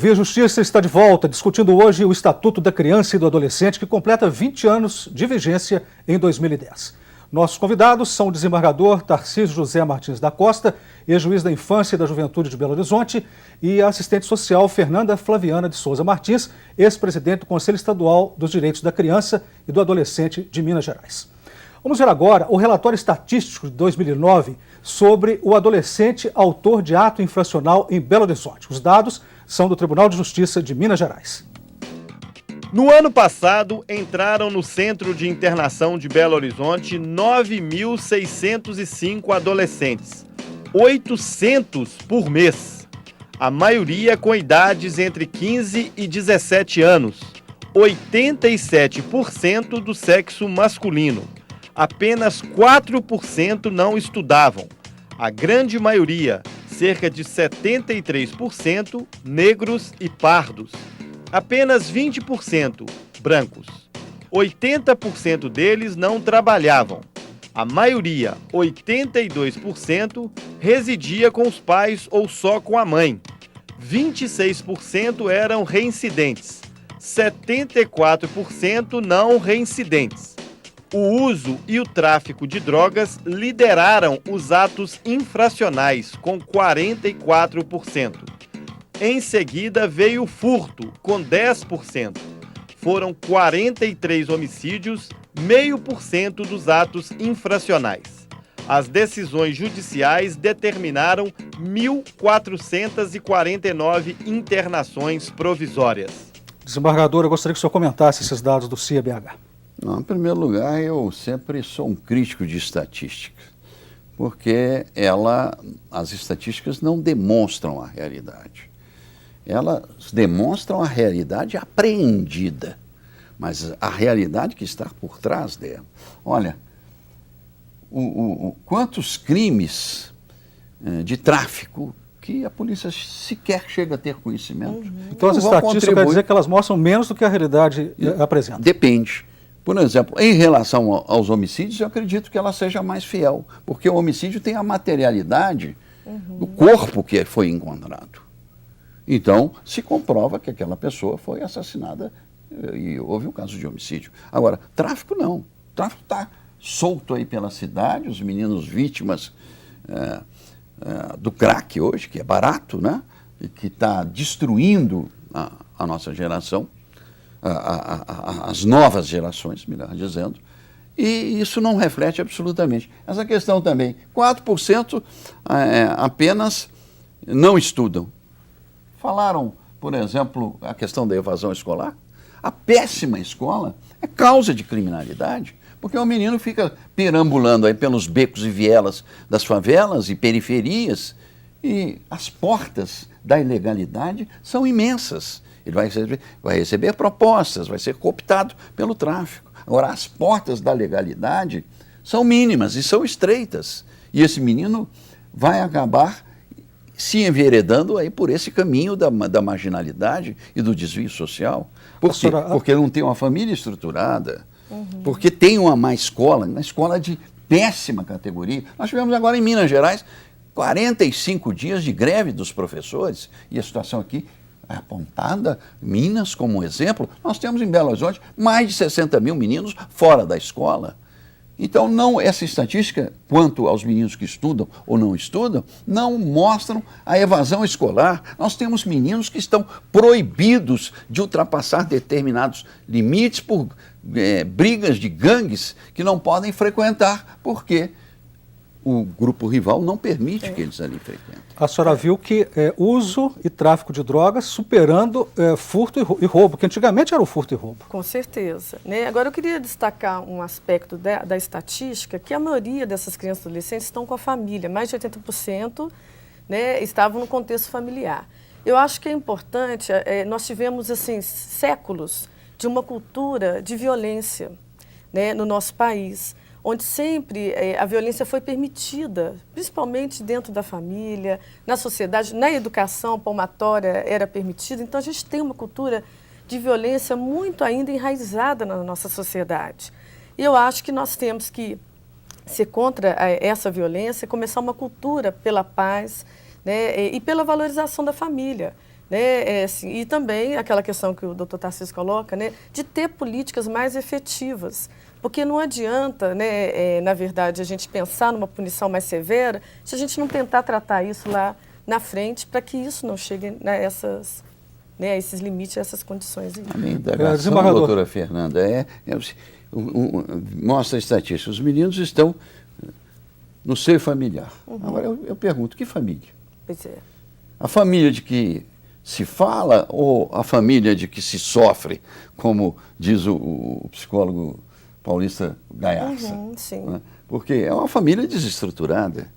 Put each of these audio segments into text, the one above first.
Via Justiça está de volta, discutindo hoje o Estatuto da Criança e do Adolescente, que completa 20 anos de vigência em 2010. Nossos convidados são o desembargador Tarcísio José Martins da Costa, ex-juiz da Infância e da Juventude de Belo Horizonte, e a assistente social Fernanda Flaviana de Souza Martins, ex-presidente do Conselho Estadual dos Direitos da Criança e do Adolescente de Minas Gerais. Vamos ver agora o relatório estatístico de 2009 sobre o adolescente autor de ato infracional em Belo Horizonte. Os dados são do Tribunal de Justiça de Minas Gerais. No ano passado, entraram no Centro de Internação de Belo Horizonte 9.605 adolescentes, 800 por mês. A maioria com idades entre 15 e 17 anos, 87% do sexo masculino. Apenas 4% não estudavam. A grande maioria, cerca de 73%, negros e pardos. Apenas 20% brancos. 80% deles não trabalhavam. A maioria, 82%, residia com os pais ou só com a mãe. 26% eram reincidentes. 74% não reincidentes. O uso e o tráfico de drogas lideraram os atos infracionais, com 44%. Em seguida veio o furto, com 10%. Foram 43 homicídios, 0,5% dos atos infracionais. As decisões judiciais determinaram 1.449 internações provisórias. Desembargador, eu gostaria que o senhor comentasse esses dados do CIEBH. Não, em primeiro lugar, eu sempre sou um crítico de estatística, porque as estatísticas não demonstram a realidade. Elas demonstram a realidade apreendida, mas a realidade que está por trás dela. Olha, quantos crimes de tráfico que a polícia sequer chega a ter conhecimento. Então as estatísticas quer dizer que elas mostram menos do que a realidade apresenta. Depende. Por exemplo, em relação aos homicídios, eu acredito que ela seja mais fiel, porque o homicídio tem a materialidade do corpo que foi encontrado. Então, se comprova que aquela pessoa foi assassinada e houve um caso de homicídio. Agora, tráfico não. O tráfico está solto aí pela cidade, os meninos vítimas do crack hoje, que é barato, né? E que está destruindo a nossa geração. As novas gerações, melhor dizendo, e isso não reflete absolutamente. Essa questão também, 4% apenas não estudam. Falaram, por exemplo, a questão da evasão escolar. A péssima escola é causa de criminalidade, porque o menino fica perambulando aí pelos becos e vielas das favelas e periferias, e as portas da ilegalidade são imensas. Ele vai receber propostas, vai ser cooptado pelo tráfico. Agora, as portas da legalidade são mínimas e são estreitas. E esse menino vai acabar se enveredando aí por esse caminho da marginalidade e do desvio social. Por quê? Porque ele não tem uma família estruturada, porque tem uma má escola, uma escola de péssima categoria. Nós tivemos agora em Minas Gerais 45 dias de greve dos professores, e a situação aqui é apontada, Minas como exemplo. Nós temos em Belo Horizonte mais de 60 mil meninos fora da escola. Então, essa estatística, quanto aos meninos que estudam ou não estudam, não mostram a evasão escolar. Nós temos meninos que estão proibidos de ultrapassar determinados limites por brigas de gangues que não podem frequentar, porque o grupo rival não permite que eles ali frequentem. A senhora viu que uso e tráfico de drogas superando furto e roubo, que antigamente era o furto e roubo. Com certeza. Né? Agora eu queria destacar um aspecto da estatística, que a maioria dessas crianças e adolescentes estão com a família, mais de 80%, né, estavam no contexto familiar. Eu acho que é importante, nós tivemos assim, séculos de uma cultura de violência, né, no nosso país, onde sempre a violência foi permitida, principalmente dentro da família, na sociedade, na educação, a palmatória era permitida. Então, a gente tem uma cultura de violência muito ainda enraizada na nossa sociedade. E eu acho que nós temos que ser contra essa violência, começar uma cultura pela paz, né, e pela valorização da família. né? Assim, e também aquela questão que o doutor Tarcísio coloca, né, de ter políticas mais efetivas. Porque não adianta, né, na verdade, a gente pensar numa punição mais severa se a gente não tentar tratar isso lá na frente para que isso não chegue a esses limites, a essas condições. A minha indagação, doutora Fernanda, mostra a estatística. Os meninos estão no seio familiar. Agora eu pergunto, que família? Pois é. A família de que se fala ou a família de que se sofre, como diz o psicólogo paulista Gaiarsa? Sim. Né? Porque é uma família desestruturada.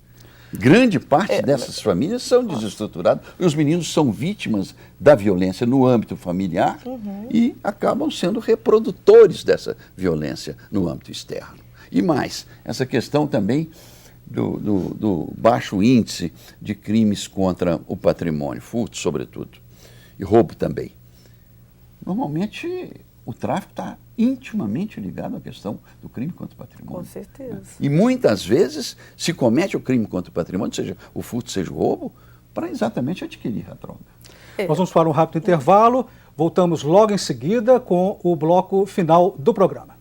Grande parte dessas famílias são desestruturadas. E os meninos são vítimas da violência no âmbito familiar e acabam sendo reprodutores dessa violência no âmbito externo. E mais, essa questão também do baixo índice de crimes contra o patrimônio, furto sobretudo, e roubo também. Normalmente o tráfico está intimamente ligado à questão do crime contra o patrimônio. Com certeza. E muitas vezes se comete o crime contra o patrimônio, seja o furto, seja o roubo, para exatamente adquirir a droga. Nós vamos para um rápido intervalo, voltamos logo em seguida com o bloco final do programa.